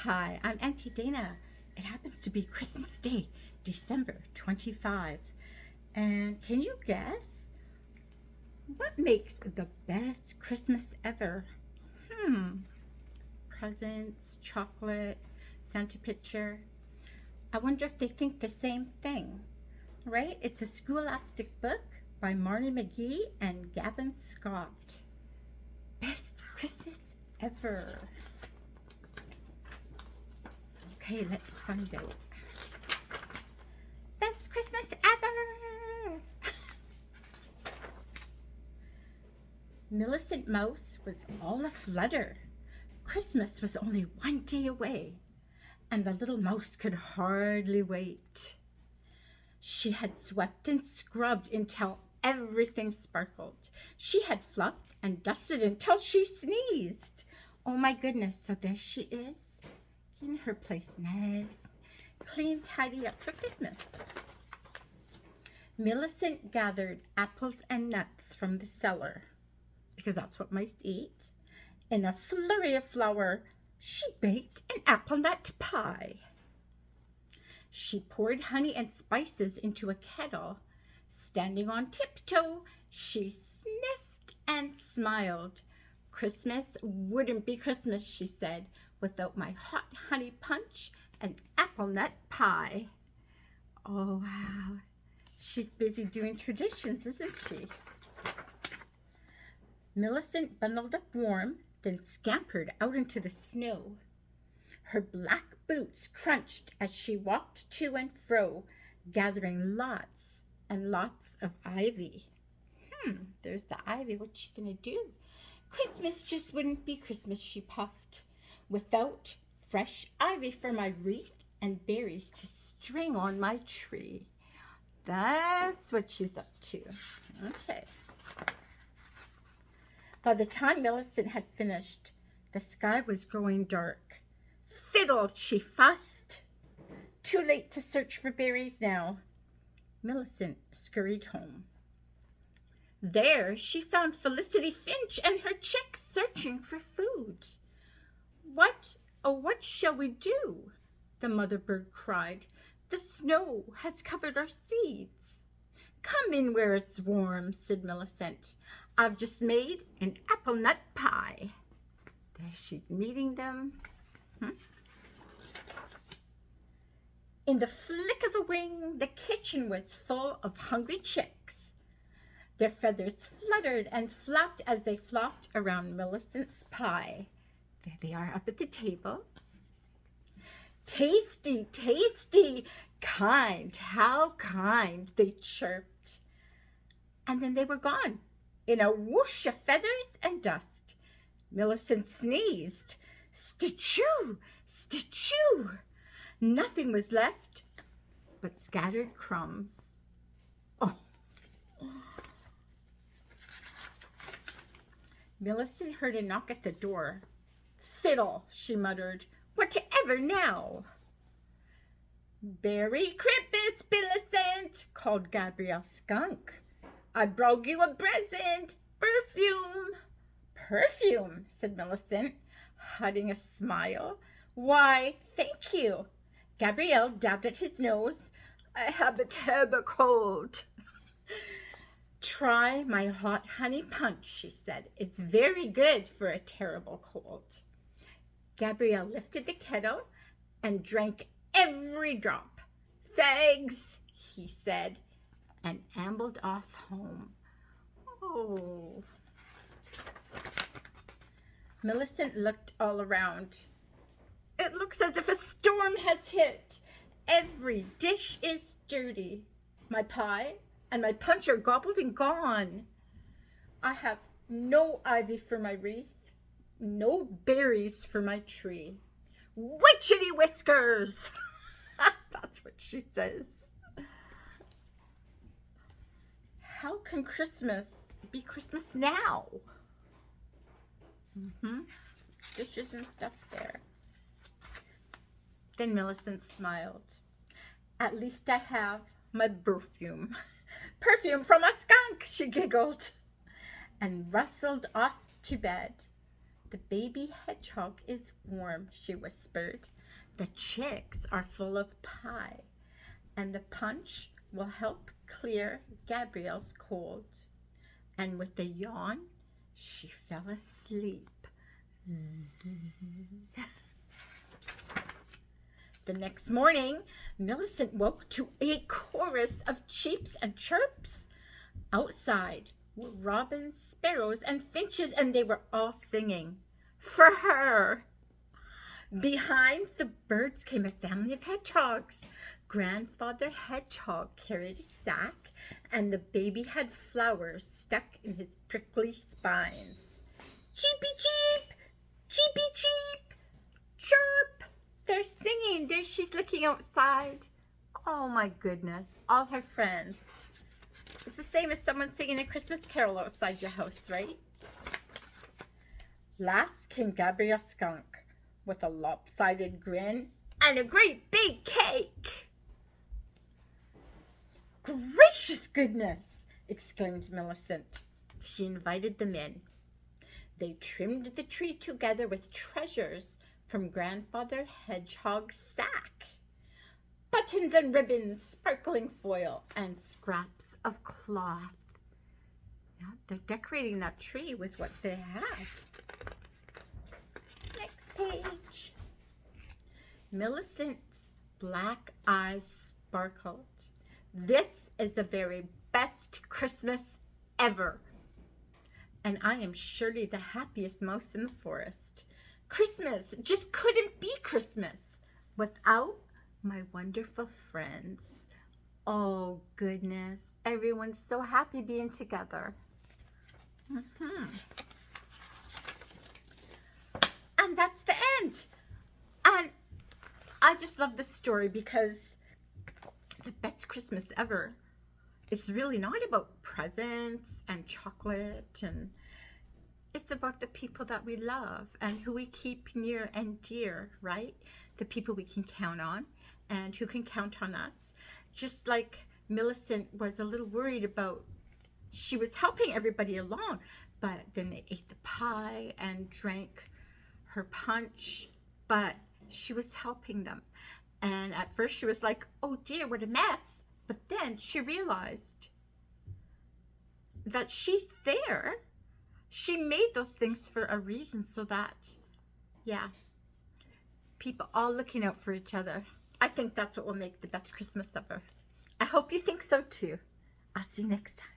Hi, I'm Auntie Dana. It happens to be Christmas Day, December 25. And can you guess what makes the best Christmas ever? Hmm, presents, chocolate, Santa picture. I wonder if they think the same thing, right? It's a scholastic book by Marni McGee and Gavin Scott. Best Christmas ever. Okay, let's find out. Best Christmas ever! Millicent Mouse was all aflutter. Christmas was only one day away, and the little mouse could hardly wait. She had swept and scrubbed until everything sparkled. She had fluffed and dusted until she sneezed. Oh my goodness, so there she is, in her place nice, clean, tidied up for Christmas. Millicent gathered apples and nuts from the cellar, because that's what mice eat. In a flurry of flour, she baked an apple nut pie. She poured honey and spices into a kettle. Standing on tiptoe, she sniffed and smiled. Christmas wouldn't be Christmas, she said, without my hot honey punch and apple nut pie. Oh, wow. She's busy doing traditions, isn't she? Millicent bundled up warm, then scampered out into the snow. Her black boots crunched as she walked to and fro, gathering lots and lots of ivy. There's the ivy. What's she gonna do? Christmas just wouldn't be Christmas, she puffed, without fresh ivy for my wreath and berries to string on my tree. That's what she's up to. Okay. By the time Millicent had finished, the sky was growing dark. Fiddle, she fussed. Too late to search for berries now. Millicent scurried home. There she found Felicity Finch and her chicks searching for food. What shall we do? The mother bird cried. The snow has covered our seeds. Come in where it's warm, said Millicent. I've just made an apple nut pie. There she's meeting them. In the flick of a wing, the kitchen was full of hungry chicks. Their feathers fluttered and flapped as they flopped around Millicent's pie. There they are up at the table. Tasty, tasty, kind, how kind, they chirped. And then they were gone, in a whoosh of feathers and dust. Millicent sneezed. Stitchoo, stitchoo. Nothing was left but scattered crumbs. Oh. Millicent heard a knock at the door. Fiddle, she muttered. Whatever now? Merry Christmas, Millicent, called Gabrielle Skunk. I brought you a present. Perfume. Perfume, said Millicent, hiding a smile. Why, thank you. Gabrielle dabbed at his nose. I have a terrible cold. Try my hot honey punch, she said. It's very good for a terrible cold. Gabrielle lifted the kettle and drank every drop. Thanks, he said, and ambled off home. Oh. Millicent looked all around. It looks as if a storm has hit. Every dish is dirty. My pie and my punch are gobbled and gone. I have no ivy for my wreath, no berries for my tree. Witchetty whiskers! That's what she says. How can Christmas be Christmas now? Dishes and stuff there. Then Millicent smiled. At least I have my perfume. Perfume from a skunk, she giggled, and rustled off to bed. The baby hedgehog is warm, she whispered. The chicks are full of pie, and the punch will help clear Gabrielle's cold. And with a yawn, she fell asleep. Zzz. The next morning, Millicent woke to a chorus of cheeps and chirps. Outside were robins, sparrows, and finches, and they were all singing for her. Behind the birds came a family of hedgehogs. Grandfather Hedgehog carried a sack, and the baby had flowers stuck in his prickly spines. Cheepy cheep! Cheepy cheep! Chirp! They're singing. There she's looking outside. Oh my goodness. All her friends. It's the same as someone singing a Christmas carol outside your house, right? Last came Gabrielle Skunk with a lopsided grin and a great big cake. Gracious goodness, exclaimed Millicent. She invited them in. They trimmed the tree together with treasures from Grandfather Hedgehog's sack. Buttons and ribbons, sparkling foil, and scraps of cloth. Yeah, they're decorating that tree with what they have. Next page. Millicent's black eyes sparkled. This is the very best Christmas ever. And I am surely the happiest mouse in the forest. Christmas just couldn't be Christmas without my wonderful friends. Oh, goodness. Everyone's so happy being together. And that's the end. And I just love this story because the best Christmas ever is really not about presents and chocolate, and it's about the people that we love and who we keep near and dear, right? The people we can count on and who can count on us. Just like Millicent was a little worried about, she was helping everybody along, but then they ate the pie and drank her punch, but she was helping them. And at first she was like, oh dear, what a mess. But then she realized that she's there. She made those things for a reason, so that, yeah, people all looking out for each other. I think that's what will make the best Christmas ever. I hope you think so too. I'll see you next time.